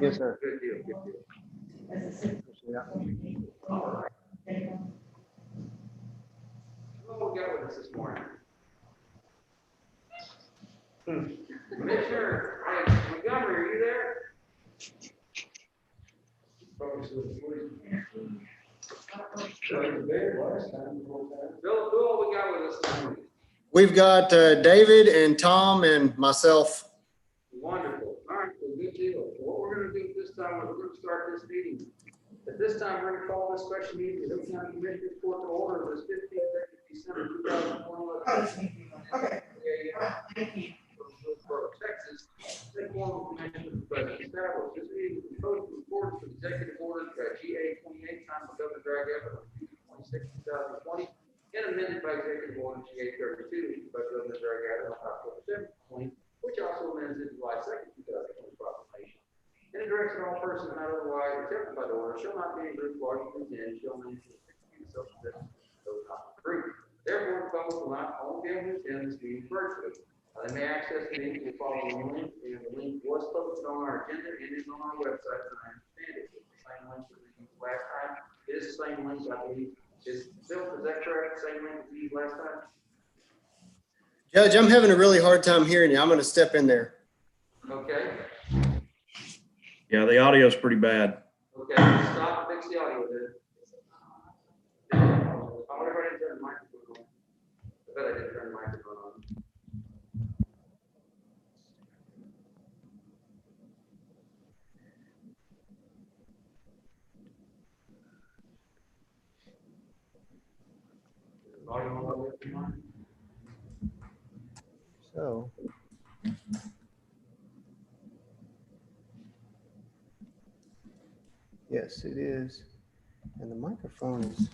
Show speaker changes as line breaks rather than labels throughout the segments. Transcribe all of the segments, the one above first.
Yes, sir.
Good deal, good deal.
Yeah.
All right. What we got with us this morning? Commissioner, hey, Montgomery, are you there? Probably still asleep. Bill, who all we got with us this morning?
We've got David and Tom and myself.
Wonderful. All right, well, good deal. What we're going to do this time is we're going to start this meeting. At this time, we're going to call this special meeting of the Hill County Commissioners Court to order this 15th day of December 2021. Texas, the quorum of commissioners is present established. This meeting is proposed in accordance with Executive Order GA 28, signed by Governor Dragietta on June 26, 2020, and amended by Executive Order GA 32, issued by Governor Dragietta on October 7, 2020, which also amends the July 2, 2020 proclamation. And it directs that all persons not otherwise accepted by the order shall not be in group larger than 10, shall maintain 16 self-possession, those not in group. Therefore, the public will not only be able to attend this meeting virtually. They may access the meeting through the following link, and the link was posted on our agenda and is on our website, as I understand it. It's the same link that we used last time. It is the same link, I believe. Bill, is that correct? Same link we used last time?
Judge, I'm having a really hard time hearing you. I'm going to step in there.
Okay.
Yeah, the audio is pretty bad.
Okay, stop and fix the audio there. I wonder if I didn't turn the microphone on. I bet I didn't turn the microphone on. Audio all the way up to mine?
So. Yes, it is. And the microphone is.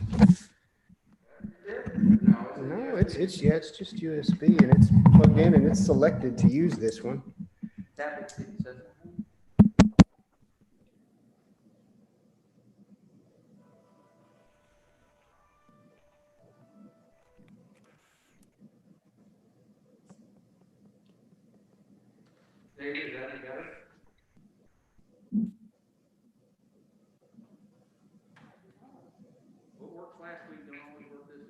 No, it's just USB and it's plugged in and it's selected to use this one.
David, is that any better? What worked last week don't always work this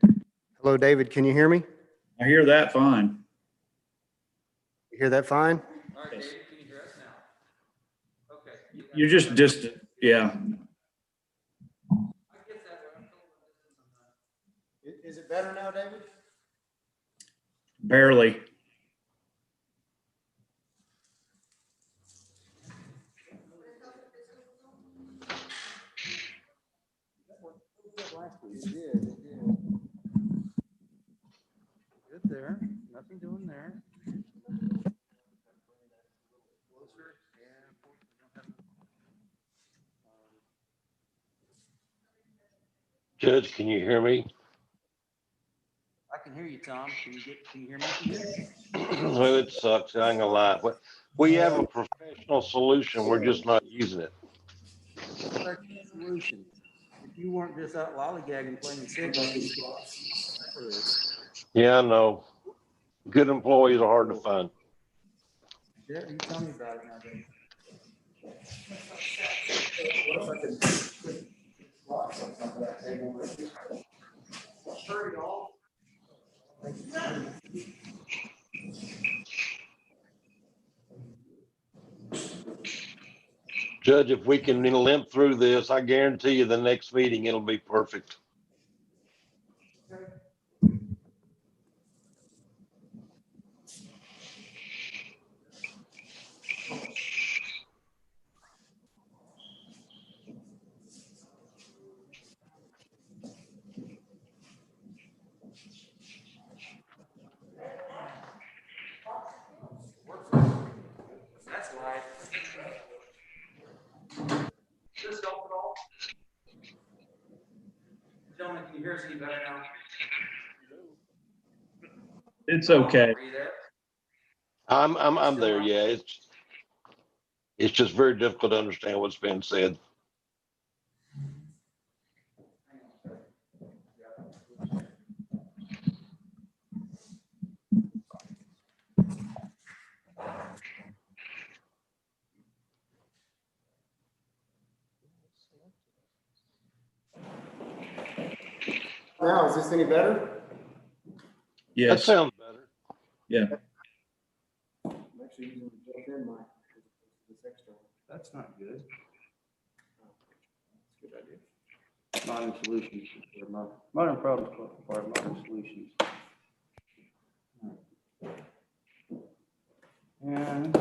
week.
Hello, David. Can you hear me?
I hear that fine.
You hear that fine?
All right,
Yes.
David, can you hear us now? Okay.
You're just distant. Yeah.
I get that way. I'm told this sometimes.
Is it better now, David?
Barely.
Good there. Nothing doing there. Closer. Yeah.
Judge, can you hear me?
I can hear you, Tom. Can you hear me?
Well, it sucks. I ain't gonna lie. But we have a professional solution. We're just not using it.
Solution. If you weren't just out lollygagging playing sick.
Yeah, I know. Good employees are hard to find.
Yeah, you tell me about it now, Dave.
Judge, if we can limp through this, I guarantee you the next meeting, it'll be perfect.
That's live. Does this help at all? Gentlemen, can you hear us any better now?
It's okay.
Are you there?
I'm there. Yeah, it's just very difficult to understand what's being said.
Now, is this any better?
That
Yes,
sounds better.
I'm actually using the built-in mic. This extra one.
That's not good.
That's a good idea.
Modern solutions, or modern problems require modern solutions. And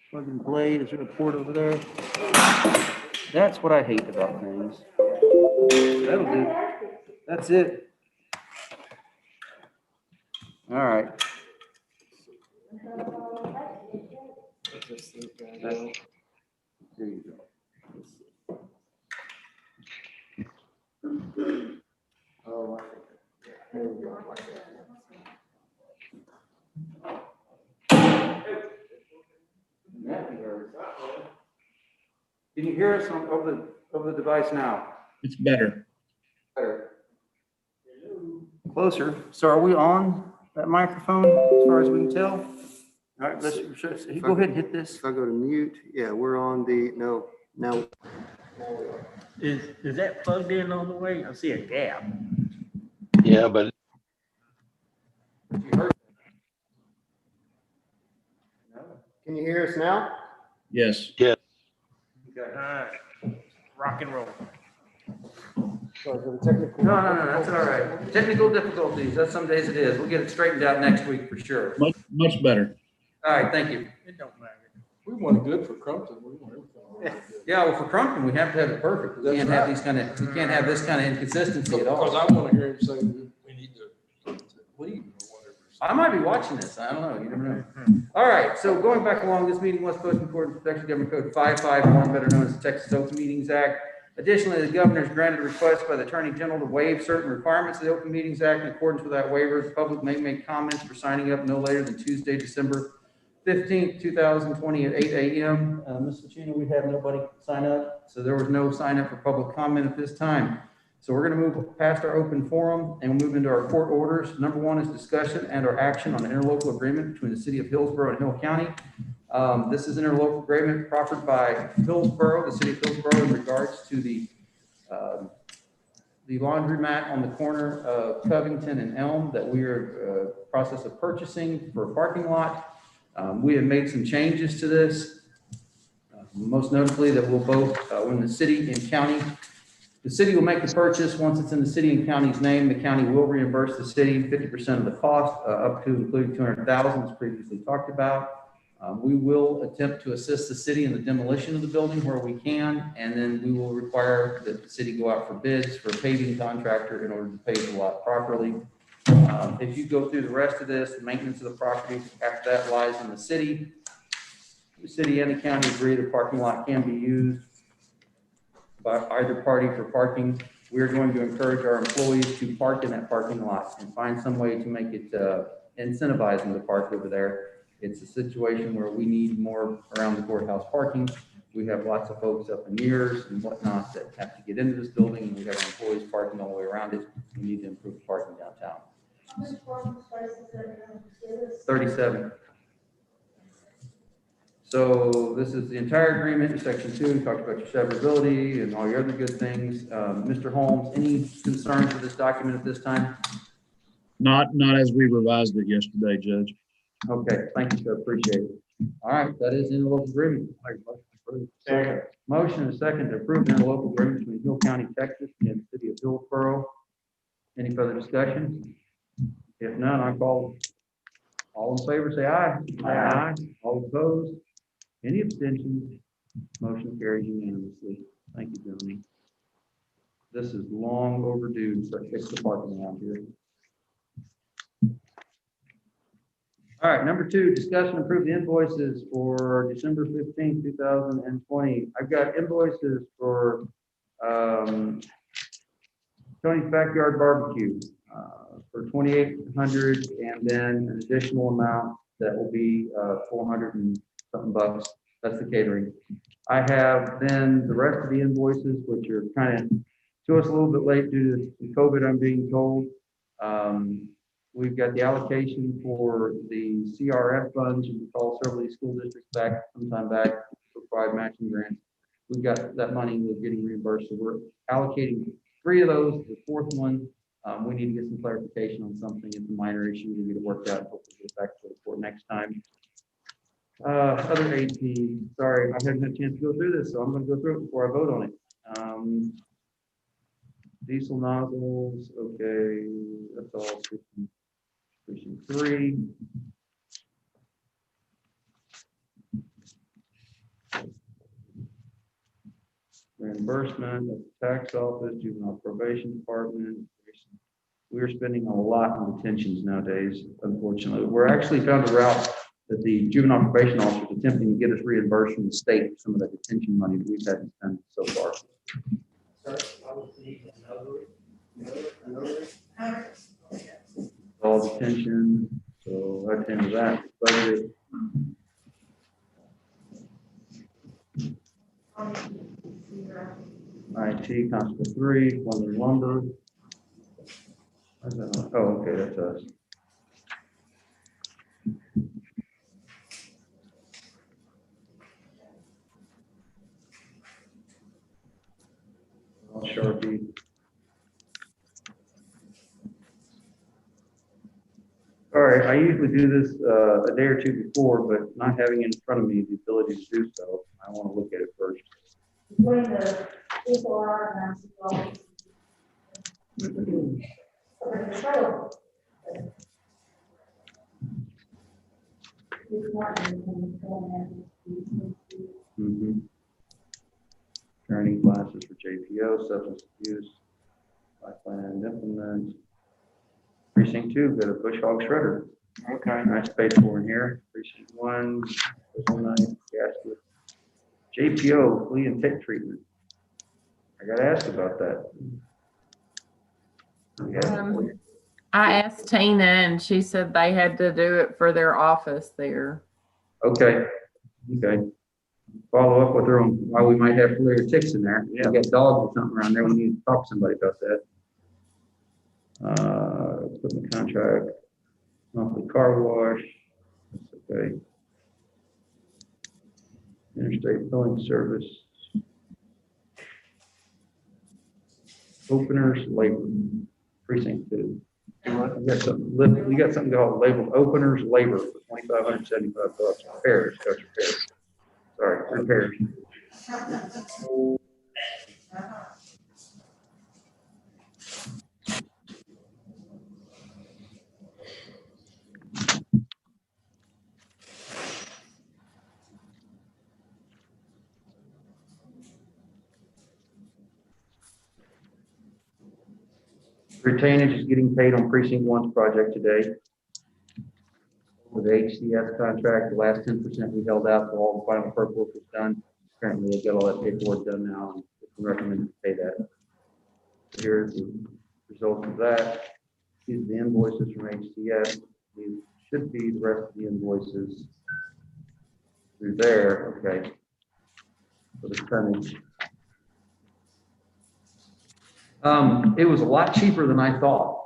plug and play, is there a port over there? That's what I hate about things. That'll do. That's it. All right.
Just this guy, though.
There you go.
Oh, I think, yeah, there we go, like that.
Can you hear us over the device now?
it's better.
Better. Closer. So are we on that microphone as far as we can tell? All right, let's, you go ahead and hit this.
If I go to mute, yeah, we're on the, no, now.
Is that plugged in all the way? I see a gap.
Yeah, but
Can you hear us now?
Yes.
yeah,
All right, rock and roll.
Sorry for the technical.
No, that's all right. Technical difficulties, that's some days it is. We'll get it straightened out next week for sure.
Much better.
All right, thank you.
It don't matter.
We want it good for Crumpton. We want everything. really good.
Yeah, well, for Crumpton, we have to have it perfect. We
That's
can't have
right.
these we can't have this kind of inconsistency at
Because
all.
I want to hear him say we need to leave or whatever.
I might be watching this. I don't know. You never know. All right, so going back along, this meeting was posted in accordance with Texas Government Code 551, better known as the Texas Open Meetings Act. Additionally, the governor has granted a request by the Attorney General to waive certain requirements of the Open Meetings Act. In accordance with that waiver, the public may make comments for signing up no later than Tuesday, December 15th, 2020 at 8 a.m. Ms. Lucina, we had nobody sign up, so there was no sign up for public comment at this time. So we're going to move past our open forum and we'll move into our court orders. Number one is discussion and or action on an interlocal agreement between the city of Hillsborough and Hill County. This is an interlocal agreement proffered by Hillsborough, the city of Hillsborough, in regards to the laundromat on the corner of Covington and Elm that we are process of purchasing for a parking lot. We have made some changes to this. Most notably that we'll both, when the city and county, the city will make the purchase. Once it's in the city and county's name, the county will reimburse the city 50% of the cost, up to including $200,000 as previously talked about. We will attempt to assist the city in the demolition of the building where we can, and then we will require that the city go out for bids for a paving contractor in order to pave the lot properly. If you go through the rest of this, the maintenance of the property, after that lies in the city. The city and the county agree the parking lot can be used by either party for parking. We're going to encourage our employees to park in that parking lot and find some way to make it incentivize them to park over there. It's a situation where we need more around the courthouse parking. We have lots of folks up in years and whatnot that have to get into this building, and we have our employees parking all the way around it. We need to improve parking downtown. 37. So this is the entire agreement in section 2. We talked about your severability and all your other good things. Mr. Holmes, any concerns with this document at this time?
Not as we revised it yesterday, Judge.
Okay, thank you, sir. Appreciate it. All right, that is in the local agreement.
Second.
Motion and second to approve the local agreement between Hill County, Texas and the city of Hillsborough. Any further discussion? If none, I call all in favor, say aye. Aye. All opposed? Any abstentions? Motion carries unanimously. Thank you, gentlemen. This is long overdue to fix the parking lot here. All right, number 2, discuss and approve the invoices for December 15th, 2020. I've got invoices for Tony's Backyard Barbecue for $2,800, and then an additional amount that will be $400 and something bucks. That's the catering. I have then the rest of the invoices, which are kind of to us a little bit late due to COVID, I'm being told. We've got the allocation for the CRF funds. You recall several of these school districts back sometime back for provide matching grants. We've got that money we're getting reimbursed. So we're allocating 3 of those. The fourth one, we need to get some clarification on something. It's a minor issue. We'll get it worked out. Hopefully get it back to the court next time. Other AP, sorry, I haven't had a chance to go through this, so I'm gonna go through it before I vote on it. Diesel nozzles, okay, that's all. Precinct 3. Reimbursement, that's the tax office, juvenile probation department. We're spending a lot on detentions nowadays, unfortunately. We're actually found a route that the juvenile probation officer is attempting to get us reimbursed from the state for some of that detention money that we've had to spend so far. All detention, so that's into that budget. IT, Constable 3, London Lumber. Oh, okay, that's us. Sharpie. All right, I usually do this a day or two before, but not having it in front of me the ability to do so, I want to look at it first.
When the people are on
Training classes for JPO, substance abuse, life plan and implement. Precinct 2, got a bush hog shredder. Okay. Nice paid for in here. Precinct 1, nice gasket. JPO, flea and tick treatment. I got asked about that.
I asked Tina and she said they had to do it for their office there.
Okay. Follow up with her on why we might have flea or ticks in there. Yeah. We got dogs or something around there. We need to talk to somebody about that. Equipment contract, monthly car wash. That's okay. Interstate filling service. Openers labor, precinct 2. We got something called labeled openers labor for $2,575. Repairs, that's repairs. Sorry, repairs. Retainage is getting paid on precinct 1's project today. With the HCS contract, the last 10% we held out for all the final perk work was done. Apparently they've got all that paperwork done now and we recommend to pay that. Here's the results of that. These are the invoices from HCS. These should be the rest of the invoices through there. Okay. For the tonnage. It was a lot cheaper than I thought.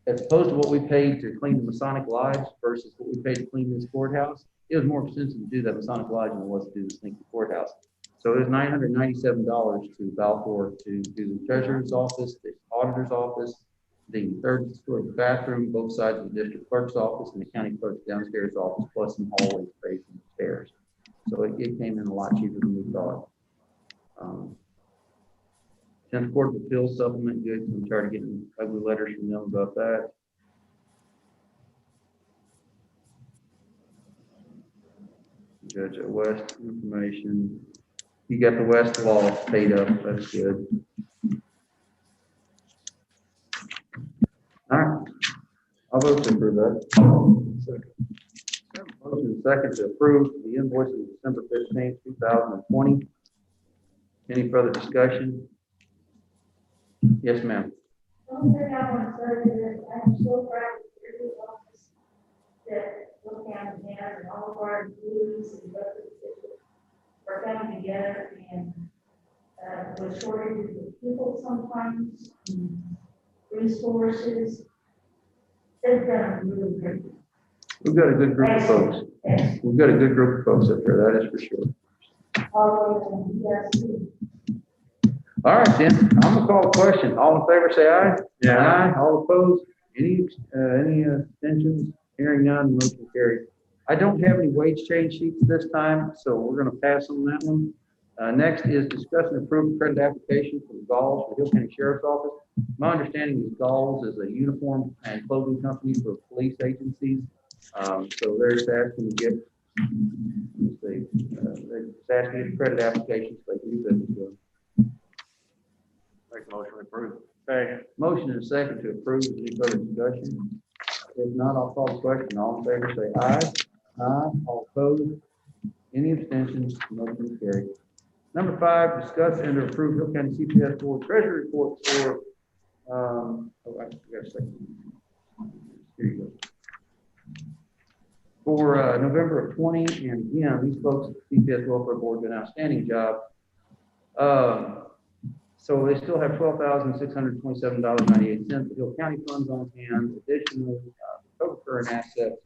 As opposed to what we paid to clean the Masonic Lodge versus what we paid to clean this courthouse, it was more expensive to do that Masonic Lodge than it was to do the Stinky Courthouse. So it was $997 to Balfour to do the treasurer's office, the auditor's office, the third story bathroom, both sides of the district clerk's office, and the county clerk's downstairs office, plus some hallway space and stairs. So it came in a lot cheaper than we thought. 10th Court of Appeals supplement, good. I'm tired of getting ugly letters from them about that. Judge at West information. You got the West law paid up. That's good. All right. I'll vote to approve that. Motion second to approve the invoice of December 15th, 2020. Any further discussion? Yes, ma'am.
One thing I want to say is I'm so proud of your office that Will County has and all of our employees and representatives are coming together and with shortages of people sometimes, resources. They've done a really great job.
We've got a good group of folks.
Yes.
We've got a good group of folks up here, that is for sure.
All of them, yes.
All right, then, I'm gonna call the question. All in favor, say aye. Aye. All opposed? Any abstentions? Hearing none, motion carried. I don't have any wage change sheets this time, so we're gonna pass on that one. Next is discuss and approve credit application for Galls for Hill County Sheriff's Office. My understanding is Galls is a uniform and clothing company for police agencies. So they're just asking to get, they're just asking to get credit applications so they can do business with them.
Make a motion to approve. Second.
Motion and a second to approve. Any further discussion? If not, I'll call the question. All in favor, say aye. Aye. All opposed? Any abstentions? Motion carried. Number 5, discuss and approve Hill County CPS Board Treasury Report for, I got a second. Here you go. For November of 20, and again, these folks at the CPS Welfare Board did an outstanding job. So they still have $12,627.98 of Hill County funds on hand. Additionally, total current assets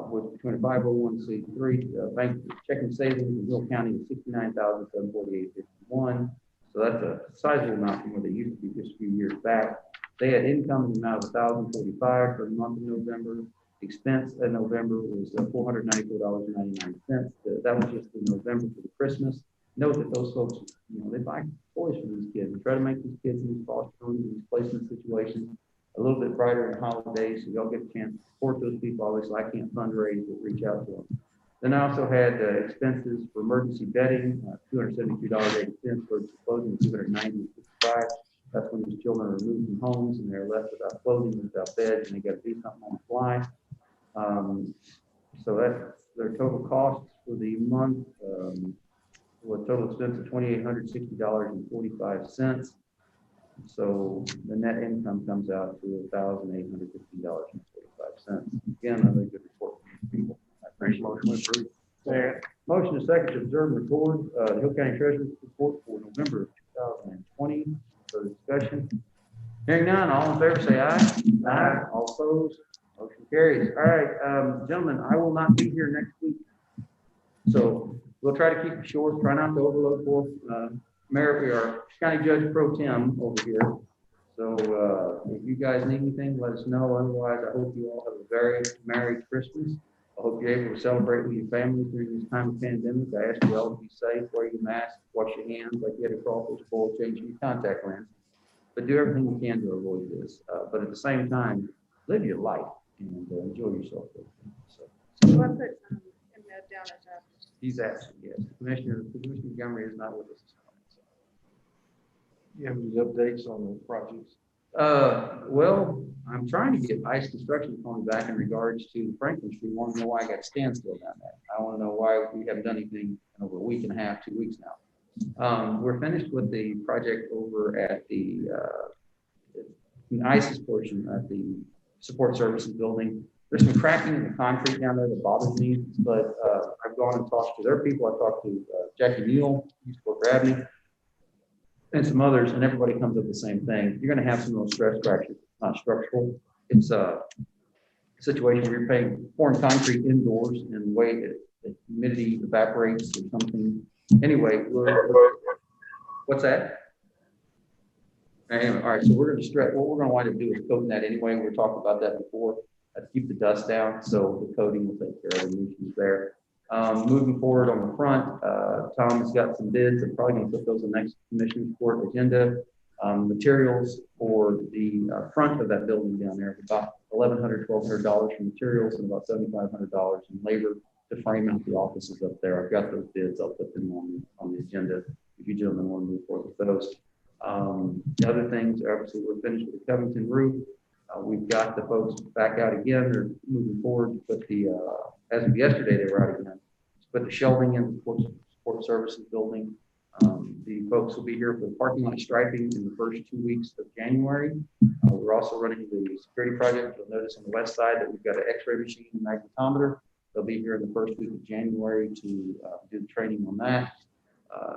with between a 501c3 bank checking savings in Hill County is $69,748.51. So that's a sizable amount from where they used to be just a few years back. They had income in the amount of $1,045 for the month of November. Expense in November was $494.99. That was just in November for the Christmas. Note that those folks, they buy toys for these kids and try to make these kids in these foster homes and these placement situations a little bit brighter in holidays, so y'all get a chance to support those people. Obviously, I can't fundraise, but reach out to them. Then I also had expenses for emergency bedding, $272.80 for clothing, $290.65. That's when these children are moved from homes and they're left without clothing, without beds, and they got to do something on the fly. So that's their total costs for the month. With total expense of $2,860.45. So the net income comes out to $1,850.45. Again, another good report from these people. I appreciate motion approved. Motion is second to observe and record the Hill County Treasurer's report for November of 2020. For discussion. Hearing none, all in favor say aye. Aye. All opposed. Motion carries. All right, gentlemen, I will not be here next week. So we'll try to keep it short, try not to overload for Mayor, we are County Judge Pro Tem over here. So if you guys need anything, let us know. Otherwise, I hope you all have a very Merry Christmas. I hope you're able to celebrate with your family during this time of pandemic. I ask you all to be safe, wear your mask, wash your hands like you had a crawfish bowl, change your contact lens. But do everything you can to avoid this. But at the same time, live your life and enjoy yourself. So
Down as a
he's asking, yes. Commissioner Montgomery is not with us.
You have any updates on the projects?
Well, I'm trying to get ICE Construction calling back in regards to Franklin Street. Want to know why I got standstill down there. I want to know why we haven't done anything in over a week and a half, 2 weeks now. We're finished with the project over at the ICE's portion of the support services building. There's some cracking in the concrete down there that bothers me, but I've gone and talked to their people. I talked to Jackie Neal, East Fork Avenue, and some others, and everybody comes up with the same thing. You're going to have some of those stress fractures, not structural. It's a situation where you're pouring concrete indoors and the way the humidity evaporates or something. Anyway, what's that? Anyway, all right, so we're going to stretch. What we're going to wind up doing is coating that anyway. We were talking about that before. To keep the dust down, so the coating will take care of the issues there. Moving forward on the front, Tom has got some bids. I'm probably going to put those on the next commissioner's court agenda. Materials for the front of that building down there, about $1,100, $1,200 for materials and about $7,500 in labor to frame out the offices up there. I've got those bids. I'll put them on the agenda if you gentlemen want to move forward with those. The other things, obviously, we're finished with the Covington roof. We've got the folks back out again. They're moving forward, but as of yesterday, they were out again. Put the shelving in the support services building. The folks will be here for the parking lot striping in the first 2 weeks of January. We're also running the security project. You'll notice on the west side that we've got an X-ray machine and magnetometer. They'll be here in the first week of January to do the training on that.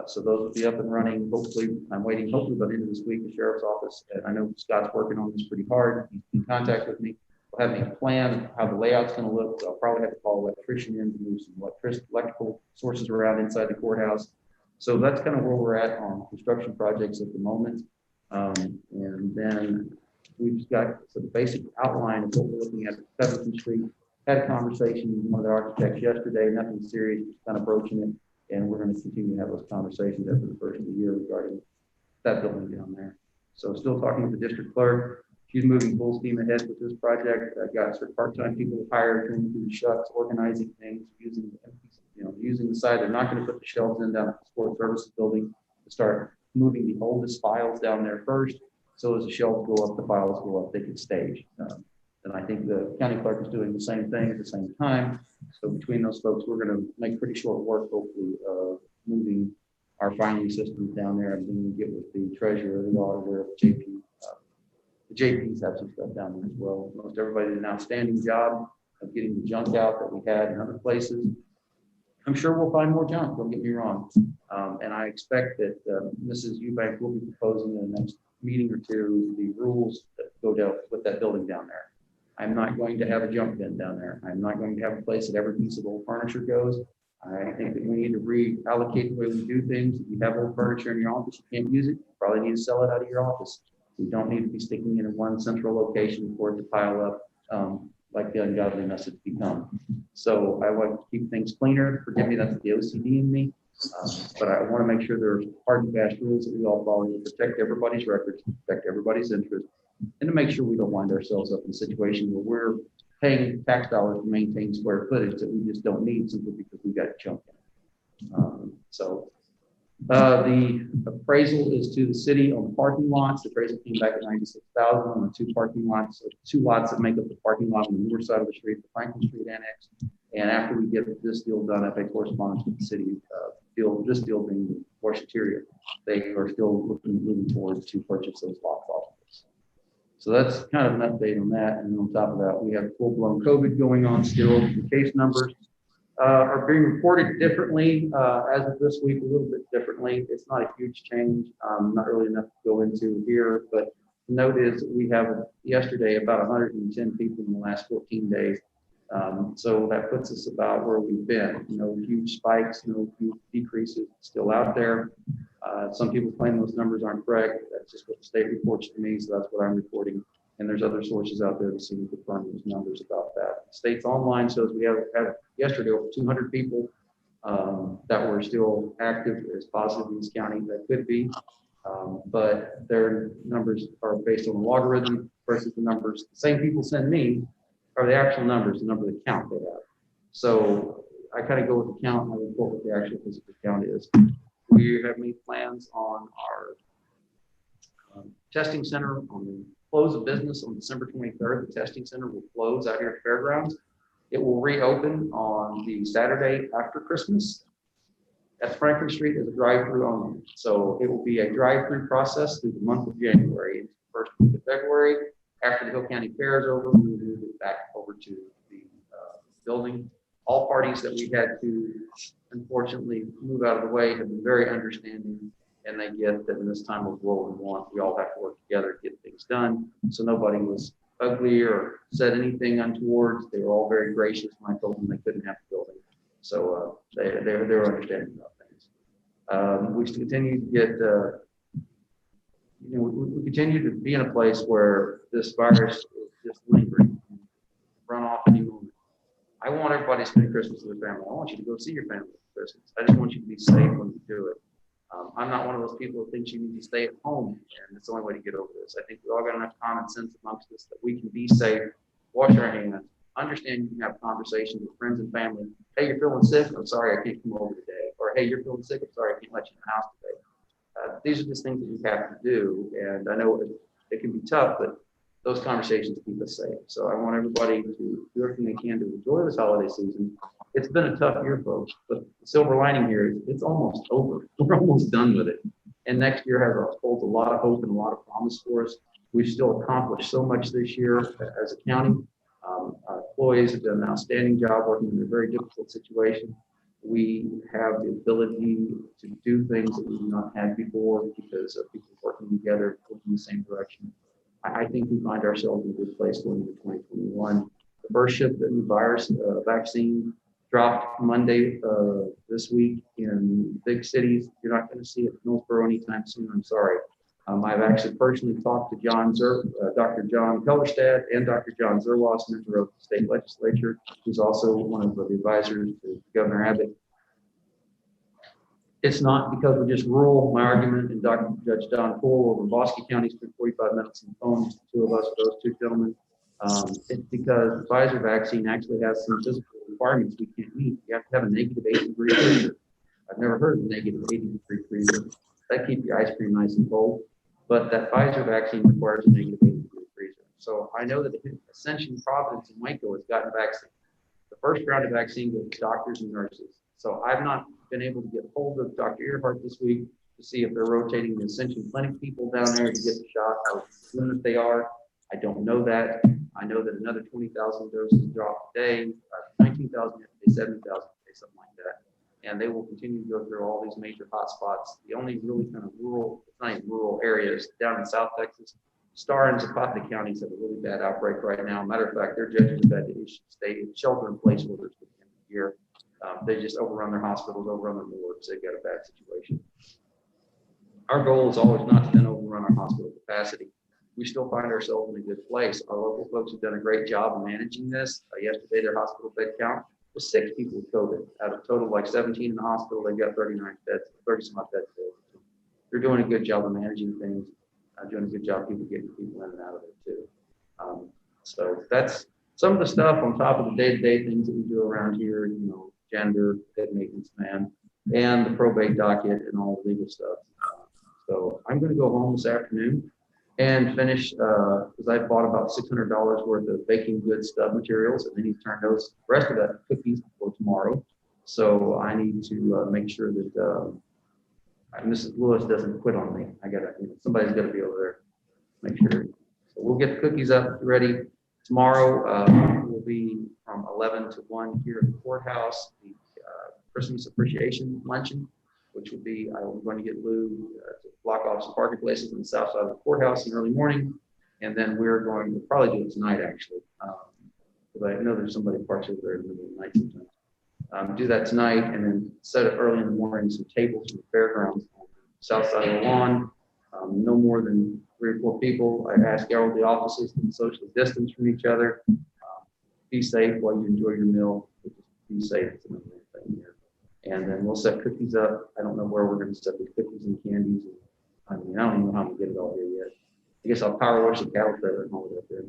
So those will be up and running. Hopefully, I'm waiting, hopefully by the end of this week, the sheriff's office. I know Scott's working on this pretty hard. He's in contact with me. We'll have a plan how the layout's going to look. I'll probably have to call an electrician in to move some electrical sources around inside the courthouse. So that's kind of where we're at on construction projects at the moment. And then we've got some basic outline of what we're looking at 7th Street. Had a conversation with one of the architects yesterday, nothing serious, just kind of broaching it. And we're going to continue to have those conversations after the first of the year regarding that building down there. So still talking with the district clerk. She's moving full steam ahead with this project. I've got some part-time people hired, going through the shuts, organizing things, using the side. They're not going to put the shelves in down at the sports services building to start moving the oldest files down there first. So as the shelves go up, the files go up, they can stage. And I think the county clerk is doing the same thing at the same time. So between those folks, we're going to make pretty short work, hopefully, moving our filing systems down there and then get with the treasurer, the auditor, JP. The JPs have some stuff down there as well. Most everybody did an outstanding job of getting the junk out that we had in other places. I'm sure we'll find more junk, don't get me wrong. And I expect that Mrs. Eubank will be proposing in the next meeting or two the rules that go down with that building down there. I'm not going to have a junk bin down there. I'm not going to have a place that every piece of old furniture goes. I think that we need to reallocate the way we do things. If you have old furniture in your office, you can't use it, you probably need to sell it out of your office. We don't need to be sticking it in one central location for it to pile up like the ungodly mess it's become. So I want to keep things cleaner. Forgive me, that's the OCD in me. But I want to make sure there's hard and fast rules that we all follow to protect everybody's records, protect everybody's interest, and to make sure we don't wind ourselves up in a situation where we're paying tax dollars to maintain square footage that we just don't need simply because we've got junk in it. The appraisal is to the city on the parking lots. The appraisal came back at 96,000 on the two parking lots, two lots that make up the parking lot on the north side of the street, the Franklin Street Annex. And after we get this deal done, I've had correspondence with the city, this deal being the Washington, they are still moving forward to purchase those lots off of us. So that's kind of an update on that. And on top of that, we have full-blown COVID going on still. The case numbers are being reported differently as of this week, a little bit differently. It's not a huge change, not really enough to go into here, but the note is that we have yesterday about 110 people in the last 14 days. So that puts us about where we've been. No huge spikes, no huge decreases still out there. Some people claim those numbers aren't correct. That's just what the state reports to me, so that's what I'm reporting. And there's other sources out there that seem to confirm those numbers about that. The state's online shows we have yesterday over 200 people that were still active as positive in this county. That could be, but their numbers are based on a logarithm versus the numbers the same people send me are the actual numbers, the number of the count they have. So I kind of go with the count and I report what the actual physical count is. We have made plans on our testing center on the close of business on December 23rd. The testing center will close out here at Fairgrounds. It will reopen on the Saturday after Christmas. At Franklin Street as a drive-through only. So it will be a drive-through process through the month of January. It's the first week of February. After the Hill County Fair is over, we will move it back over to the building. All parties that we had to unfortunately move out of the way have been very understanding, and they get that in this time of World War I, we all have to work together to get things done. So nobody was ugly or said anything untoward. They were all very gracious when I told them they couldn't have the building. So they're understanding about things. We continue to get, we continue to be in a place where this virus is just lingering, run off any moment. I want everybody to spend Christmas with their family. I want you to go see your family for Christmas. I just want you to be safe when you do it. I'm not one of those people who thinks you need to stay at home, and it's the only way to get over this. I think we all got enough common sense amongst us that we can be safe, wash our hands, understand you can have conversations with friends and family. Hey, you're feeling sick? I'm sorry, I can't come over today. Or hey, you're feeling sick? I'm sorry, I can't let you in the house today. These are just things that we have to do, and I know it can be tough, but those conversations keep us safe. So I want everybody to do everything they can to enjoy this holiday season. It's been a tough year, folks, but the silver lining here is it's almost over. We're almost done with it. And next year holds a lot of hope and a lot of promise for us. We've still accomplished so much this year as a county. Our employees have done an outstanding job working in a very difficult situation. We have the ability to do things that we've not had before because of people working together, working in the same direction. I think we find ourselves in a good place going into 2021. The first ship, the new virus vaccine dropped Monday, this week in big cities. You're not gonna see it in Hillsborough anytime soon, I'm sorry. I've actually personally talked to Dr. John Pellerstad and Dr. John Zerwas, member of the state legislature, who's also one of the advisors to Governor Abbott. It's not because we're just rural. My argument, and Judge Don Poole over in Bosque County spent 45 minutes on the phone, just the two of us, those two gentlemen. It's because the Pfizer vaccine actually has some physical requirements we can't meet. You have to have a negative 80-degree freezer. I've never heard of a negative 80-degree freezer. That keeps your ice cream nice and cold. But that Pfizer vaccine requires a negative 80-degree freezer. So I know that Ascension, Providence, and Waco has gotten vaccine. The first round of vaccine goes to doctors and nurses. So I've not been able to get hold of Dr. Earhart this week to see if they're rotating the Ascension Clinic people down there to get the shot, or even if they are. I don't know that. I know that another 20,000 doses dropped today, 19,000 yesterday, 7,000 today, something like that. And they will continue to go through all these major hotspots. The only really kind of rural, it's not even rural areas down in South Texas, Star and Zapata counties have a really bad outbreak right now. Matter of fact, their judges have had to issue state shelter-in-place orders for the end of the year. They just overrun their hospitals, overrun their wards. They've got a bad situation. Our goal is always not to then overrun our hospital capacity. We still find ourselves in a good place. Our local folks have done a great job of managing this. Yesterday, their hospital bed count was 6 people with COVID. Out of total like 17 in the hospital, they've got 39 beds, 30 some odd beds. They're doing a good job of managing things. Doing a good job of people getting people in and out of it too. So that's some of the stuff on top of the day-to-day things that we do around here, you know, gender, head maintenance man, and the probate docket and all the legal stuff. So I'm going to go home this afternoon and finish, because I bought about $600 worth of baking goods stub materials, and then he turned those, the rest of that cookies for tomorrow. So I need to make sure that Mrs. Lewis doesn't quit on me. I gotta, you know, somebody's got to be over there, make sure. So we'll get the cookies up ready tomorrow. Will be from 11 to 1 here at the courthouse. The Christmas appreciation luncheon, which would be, I'm going to get Lou to block off some parking places on the south side of the courthouse in the early morning. And then we're going to probably do it tonight, actually. Because I know there's somebody parks over there in the middle of the night sometimes. Do that tonight, and then set up early in the morning some tables from the fairgrounds on the south side of the lawn. No more than 3 or 4 people. I ask all the offices to socially distance from each other. Be safe while you enjoy your meal. Just be safe. It's another thing here. And then we'll set cookies up. I don't know where we're going to set the cookies and candies. I mean, I don't even know how I'm going to get it all here yet. I guess I'll power wash the cattle trailer and hold it up there.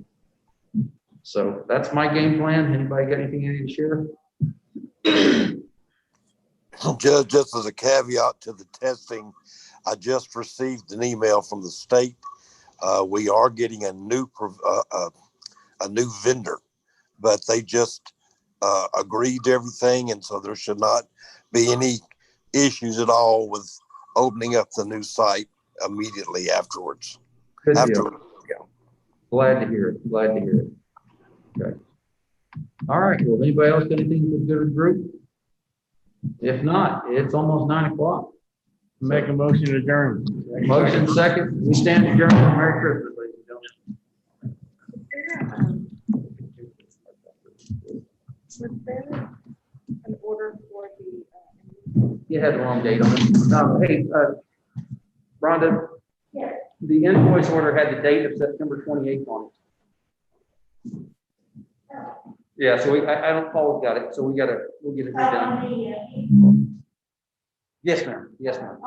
So that's my game plan. Anybody got anything you need to share?
Just as a caveat to the testing, I just received an email from the state. We are getting a new vendor, but they just agreed to everything, and so there should not be any issues at all with opening up the new site immediately afterwards.
Good deal. Glad to hear it. Glad to hear it. Okay. All right. Well, anybody else got anything for the good group? If not, it's almost 9 o'clock.
Make a motion to adjourn.
Motion second. We stand adjourned. Merry Christmas, ladies and gentlemen.
Was there an order for the?
You had the wrong date on it. Hey, Rhonda,
Yes.
the invoice order had the date of September 28th on it. Yeah, so I don't always got it, so we'll get it redone. Yes, ma'am. Yes, ma'am.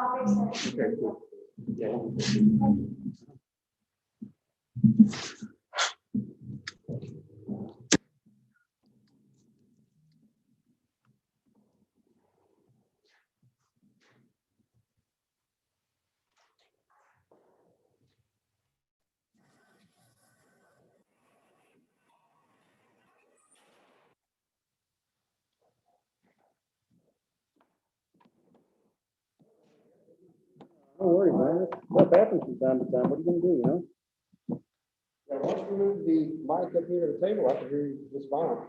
Okay, cool. Yeah.
Don't worry, man. Stuff happens from time to time. What are you gonna do, you know?
Yeah, once we move the mic up here to the table, I can hear you just fine.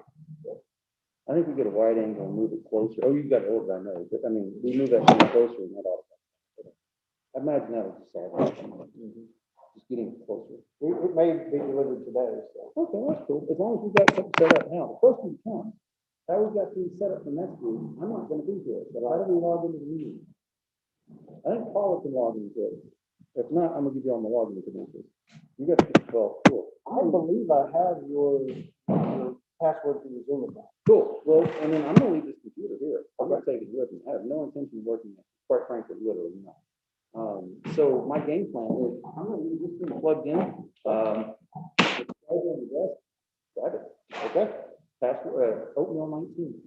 I think we get a wide angle and move it closer. Oh, you've got to hold it, I know, but I mean, we move that thing closer and that all. I imagine that was just all. Just getting closer.
It may be delivered today, so.
Okay, that's cool. As long as we got something set up now. The first one counts. how we got things set up for next week, I'm not gonna be here, but how do we log into the meeting? I think Paula can log into it. If not, I'm gonna give you all my login credentials. You got, well, cool.
I believe I have your password for your Zoom account.
Cool, well, and then I'm gonna leave this computer here, I'm not taking it with me, I have no intention of working it, quite frankly, literally not. So my game plan is, I'm gonna leave this thing plugged in, it's over on the desk, grab it, okay? Password, oatmeal 19.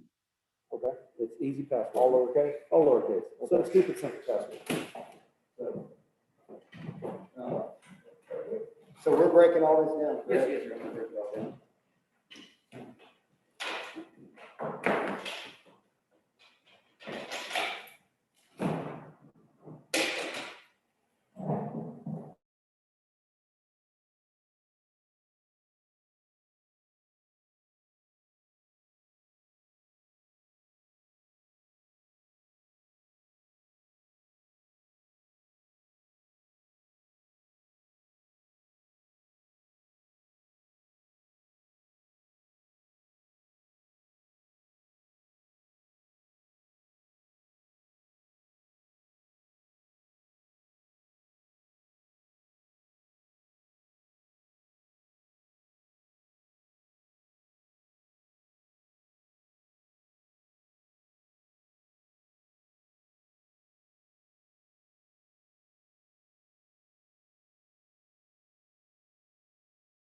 Okay, it's easy password. All lowercase? All lowercase, so stupid simple password.
So we're breaking all this down.
Yes, yes, sir, I'm gonna break it all down.